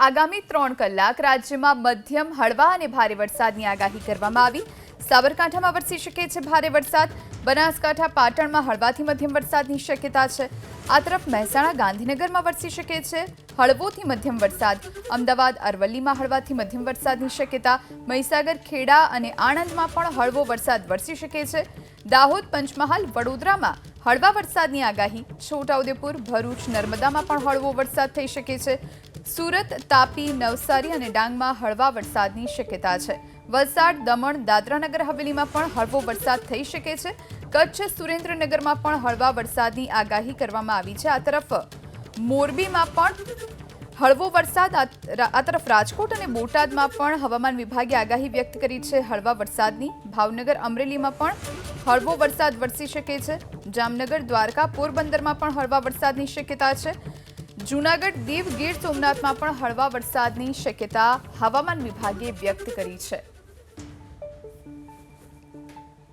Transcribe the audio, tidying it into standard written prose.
આગામી 3 કલાક રાજ્યમાં મધ્યમ હળવા અને ભારે વરસાદની આગાહી કરવામાં આવી। સાબરકાંઠામાં વરસી શકે છે ભારે વરસાદ। બનાસકાંઠા પાટણમાં હળવાથી મધ્યમ વરસાદની શક્યતા છે। આ તરફ મહેસાણા ગાંધીનગરમાં વરસી શકે છે હળવોથી મધ્યમ વરસાદ। અમદાવાદ અરવલ્લીમાં હળવાથી મધ્યમ વરસાદની શક્યતા। મહીસાગર ખેડા અને આણંદમાં પણ હળવો વરસાદ વરસી શકે છે। દાહોદ પંચમહાલ વડોદરામાં હળવા વરસાદની આગાહી। છોટાઉદેપુર ભરૂચ નર્મદામાં પણ હળવો વરસાદ થઈ શકે છે। સુરત તાપી નવસારી અને ડાંગમાં હળવા વરસાદની શક્યતા છે। વલસાડ દમણ દાદરાનગર હવેલીમાં પણ હળવો વરસાદ થઈ શકે છે। કચ્છ સુરેન્દ્રનગરમાં પણ હળવા વરસાદની આગાહી કરવામાં આવી છે। આ તરફ મોરબીમાં પણ હળવો વરસાદ। આ તરફ રાજકોટ અને બોટાદમાં પણ હવામાન વિભાગે આગાહી વ્યક્ત કરી છે હળવા વરસાદની। ભાવનગર અમરેલીમાં પણ હળવો વરસાદ વરસી શકે છે। જામનગર દ્વારકા પોરબંદરમાં પણ હળવા વરસાદની શક્યતા છે। જૂનાગઢ દીવ ગીર સોમનાથમાં પણ હળવા વરસાદની શક્યતા હવામાન વિભાગે વ્યક્ત કરી છે।